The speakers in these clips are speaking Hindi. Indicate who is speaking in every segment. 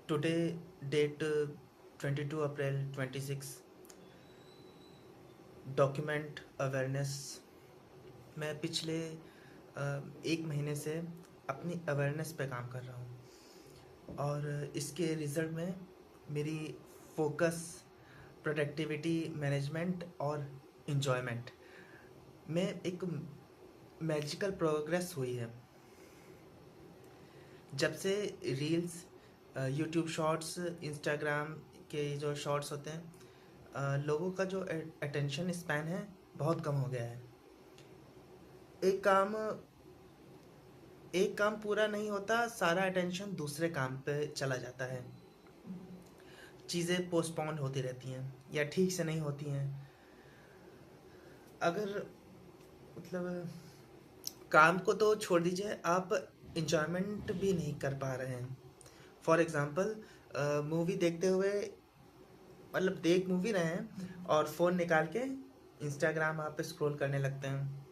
Speaker 1: Today date 22 April 26 document awareness. मैं पिछले एक महीने से अपनी अवेयरनेस पे काम कर रहा हूँ और इसके रिज़ल्ट में मेरी फोकस, प्रोडक्टिविटी, मैनेजमेंट और इन्जॉयमेंट में एक मैजिकल प्रोग्रेस हुई है। जब से रील्स, यूट्यूब शॉर्ट्स, इंस्टाग्राम के जो शॉर्ट्स होते हैं, लोगों का जो अटेंशन स्पैन है बहुत कम हो गया है। एक काम एक काम पूरा नहीं होता, सारा अटेंशन दूसरे काम पे चला जाता है। चीज़ें पोस्टपोन होती रहती हैं या ठीक से नहीं होती हैं। अगर मतलब काम को तो छोड़ दीजिए, आप इंजॉयमेंट भी नहीं कर पा रहे हैं। फॉर एग्ज़ाम्पल, मूवी देखते हुए, मतलब देख मूवी रहे हैं और फ़ोन निकाल के इंस्टाग्राम आप पे स्क्रॉल करने लगते हैं।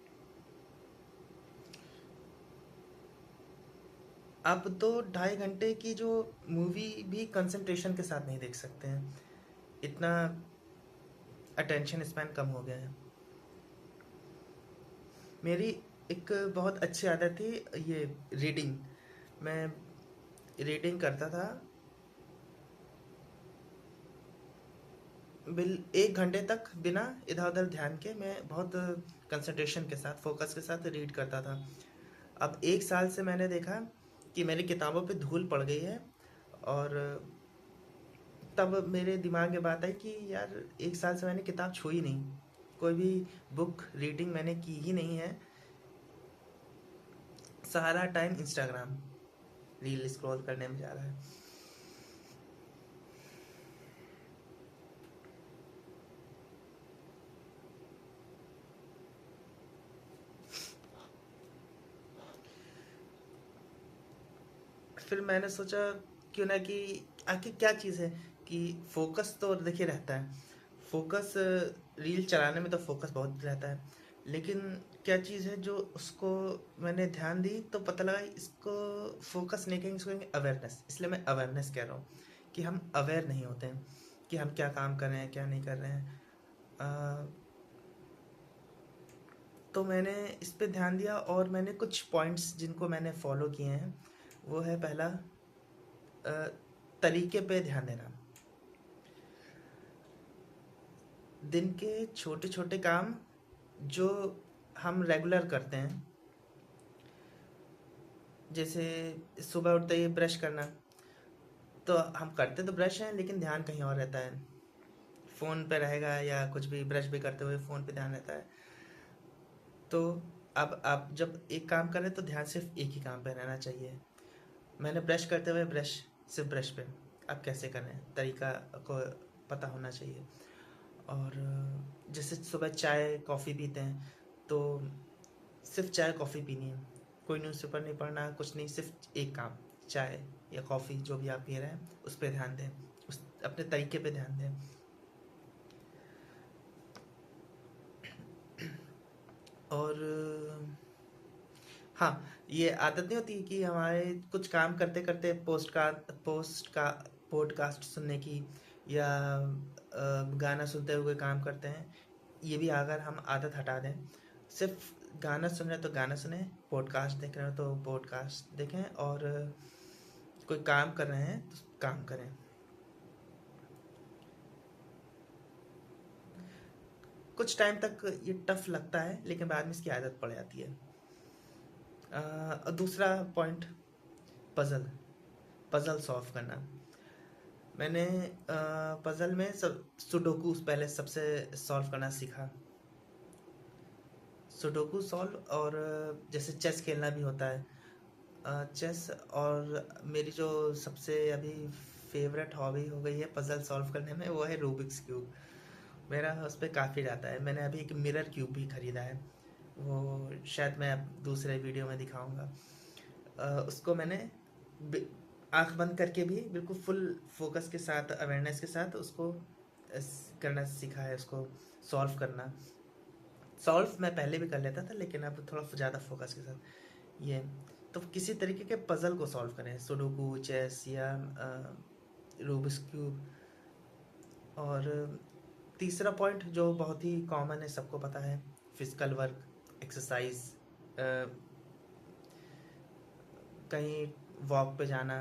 Speaker 1: आप तो 2.5 घंटे की जो मूवी भी कंसंट्रेशन के साथ नहीं देख सकते हैं, इतना अटेंशन स्पैन कम हो गया है। मेरी एक बहुत अच्छी आदत थी, ये रीडिंग। मैं रीडिंग करता था, 1 घंटे तक बिना इधर उधर ध्यान के मैं बहुत कंसंट्रेशन के साथ, फोकस के साथ रीड करता था। अब 1 साल से मैंने देखा कि मेरी किताबों पे धूल पड़ गई है और तब मेरे दिमाग में बात आई कि यार 1 साल से मैंने किताब छुई नहीं, कोई भी बुक रीडिंग मैंने की ही नहीं है। सारा टाइम इंस्टाग्राम रील स्क्रॉल करने में जा रहा है। फिर मैंने सोचा क्यों ना कि आखिर क्या चीज़ है कि फोकस तो देखिए रहता है, फोकस रील चलाने में तो फोकस बहुत रहता है, लेकिन क्या चीज़ है जो उसको मैंने ध्यान दी तो पता लगा इसको फोकस नहीं कहेंगे, इसको कहेंगे अवेयरनेस। इसलिए मैं अवेयरनेस कह रहा हूँ कि हम अवेयर नहीं होते हैं कि हम क्या काम कर रहे हैं, क्या नहीं कर रहे हैं। अ, तो मैंने इस पे ध्यान दिया और मैंने कुछ पॉइंट्स जिनको मैंने फॉलो किए हैं। वो है पहला, अ, तरीके पे ध्यान देना। दिन के छोटे छोटे काम जो हम रेगुलर करते हैं, जैसे सुबह उठते ही ब्रश करना, तो हम करते तो ब्रश हैं लेकिन ध्यान कहीं और रहता है, फ़ोन पे रहेगा या कुछ भी, ब्रश भी करते हुए फ़ोन पे ध्यान रहता है। तो अब आप जब एक काम कर रहे हैं तो ध्यान सिर्फ एक ही काम पे रहना चाहिए। मैंने ब्रश करते हुए ब्रश, सिर्फ ब्रश पे। आप कैसे कर रहे हैं, तरीका को पता होना चाहिए। और जैसे सुबह चाय कॉफ़ी पीते हैं तो सिर्फ चाय कॉफ़ी पीनी है, कोई न्यूज़पेपर नहीं पढ़ना, कुछ नहीं, सिर्फ एक काम, चाय या कॉफ़ी जो भी आप पी रहे हैं उस पर ध्यान दें, उस अपने तरीके पे ध्यान दें। और हाँ, ये आदत नहीं होती कि हमारे कुछ काम करते करते पॉडकास्ट सुनने की, या गाना सुनते हुए काम करते हैं। ये भी अगर हम आदत हटा दें, सिर्फ गाना सुन रहे हैं तो गाना सुने, पॉडकास्ट देख रहे हो तो पॉडकास्ट देखें, और कोई काम कर रहे हैं तो काम करें। कुछ टाइम तक ये टफ लगता है लेकिन बाद में इसकी आदत पड़ जाती है। दूसरा पॉइंट, पज़ल पज़ल सॉल्व करना। मैंने पज़ल में सब सुडोकू पहले सबसे सॉल्व करना सीखा। सुडोकू सॉल्व, और जैसे चेस खेलना भी होता है, चेस। और मेरी जो सबसे अभी फेवरेट हॉबी हो गई है पज़ल सॉल्व करने में, वो है रूबिक्स क्यूब। मेरा उस पर काफ़ी जाता है। मैंने अभी एक मिरर क्यूब भी ख़रीदा है, वो शायद मैं अब दूसरे वीडियो में दिखाऊंगा। उसको मैंने आंख बंद करके भी बिल्कुल फुल फोकस के साथ, अवेयरनेस के साथ उसको करना सीखा है, उसको सॉल्व करना। सॉल्व मैं पहले भी कर लेता था लेकिन अब थोड़ा ज़्यादा फोकस के साथ ये। तो किसी तरीके के पज़ल को सॉल्व करें, सुडोकू, चेस या रूबिक्स क्यूब। और तीसरा पॉइंट जो बहुत ही कॉमन है, सबको पता है, फिजिकल वर्क, एक्सरसाइज, कहीं वॉक पे जाना।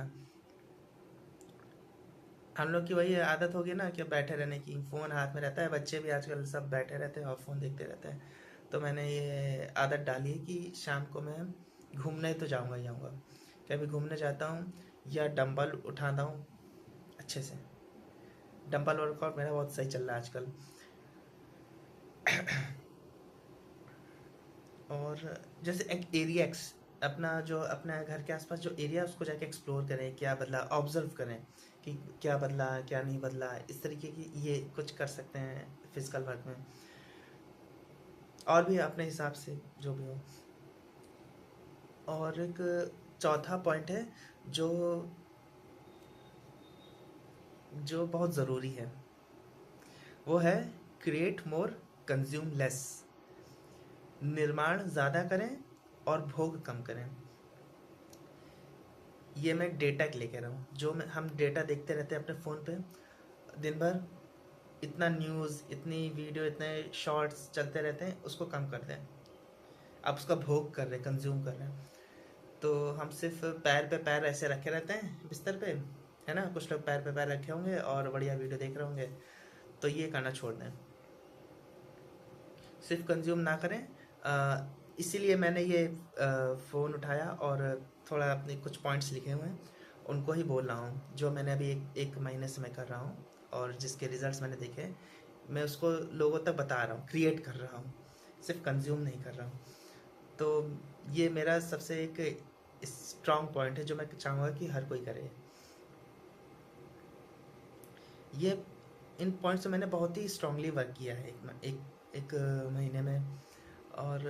Speaker 1: हम लोग की वही आदत होगी ना कि बैठे रहने की, फ़ोन हाथ में रहता है, बच्चे भी आजकल सब बैठे रहते हैं और फ़ोन देखते रहते हैं। तो मैंने ये आदत डाली है कि शाम को मैं घूमने तो जाऊंगा ही जाऊंगा। कभी घूमने जाता हूँ या डंबल उठाता हूँ अच्छे से। डंबल वर्कआउट मेरा बहुत सही चल रहा है आजकल। और जैसे एक एरिया अपना जो अपना घर के आसपास जो एरिया है उसको जाके एक्सप्लोर करें, क्या बदला, ऑब्जर्व करें कि क्या बदला क्या नहीं बदला। इस तरीके की ये कुछ कर सकते हैं फिजिकल वर्क में, और भी अपने हिसाब से जो भी हो। और एक चौथा पॉइंट है जो जो बहुत ज़रूरी है, वो है क्रिएट मोर कंज्यूम लेस। निर्माण ज़्यादा करें और भोग कम करें। ये मैं डेटा के लिए कह रहा हूँ। जो हम डेटा देखते रहते हैं अपने फ़ोन पे दिन भर, इतना न्यूज़, इतनी वीडियो, इतने शॉर्ट्स चलते रहते हैं, उसको कम कर दें। आप उसका भोग कर रहे हैं, कंज्यूम कर रहे हैं। तो हम सिर्फ पैर पे पैर ऐसे रखे रहते हैं बिस्तर पे, है ना, कुछ लोग पैर पे पैर रखे होंगे और बढ़िया वीडियो देख रहे होंगे। तो ये करना छोड़ दें, सिर्फ कंज्यूम ना करें। इसीलिए मैंने ये फ़ोन उठाया और थोड़ा अपने कुछ पॉइंट्स लिखे हुए हैं, उनको ही बोल रहा हूँ, जो मैंने अभी एक महीने से मैं कर रहा हूँ और जिसके रिजल्ट्स मैंने देखे, मैं उसको लोगों तक बता रहा हूँ, क्रिएट कर रहा हूँ, सिर्फ कंज्यूम नहीं कर रहा हूँ। तो ये मेरा सबसे एक स्ट्रॉन्ग पॉइंट है जो मैं चाहूँगा कि हर कोई करे। ये इन पॉइंट्स से मैंने बहुत ही स्ट्रांगली वर्क किया है एक महीने में। और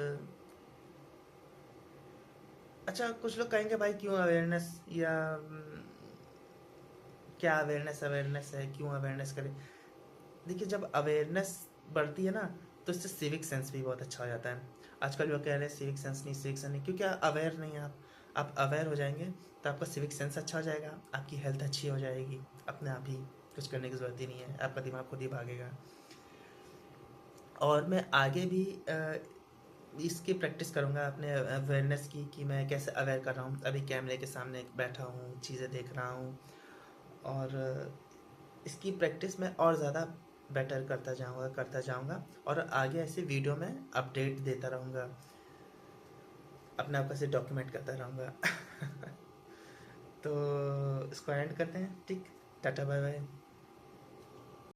Speaker 1: अच्छा, कुछ लोग कहेंगे भाई क्यों अवेयरनेस, या क्या अवेयरनेस अवेयरनेस है, क्यों अवेयरनेस करें। देखिए, जब अवेयरनेस बढ़ती है ना, तो इससे सिविक सेंस भी बहुत अच्छा हो जाता है। आजकल लोग कह रहे हैं सिविक सेंस नहीं, सिविक सेंस नहीं, क्योंकि अवेयर नहीं है आप अवेयर हो जाएंगे तो आपका सिविक सेंस अच्छा हो जाएगा, आपकी हेल्थ अच्छी हो जाएगी, अपने आप ही कुछ करने की ज़रूरत ही नहीं है, आपका दिमाग खुद ही भागेगा। और मैं आगे भी इसकी प्रैक्टिस करूँगा अपने अवेयरनेस की, कि मैं कैसे अवेयर कर रहा हूँ। अभी कैमरे के सामने बैठा हूँ, चीज़ें देख रहा हूँ, और इसकी प्रैक्टिस मैं और ज़्यादा बेटर करता जाऊँगा और आगे ऐसे वीडियो में अपडेट देता रहूँगा, अपने आप को ऐसे डॉक्यूमेंट करता रहूँगा। तो इसको एंड करते हैं, ठीक। Tata bye bye.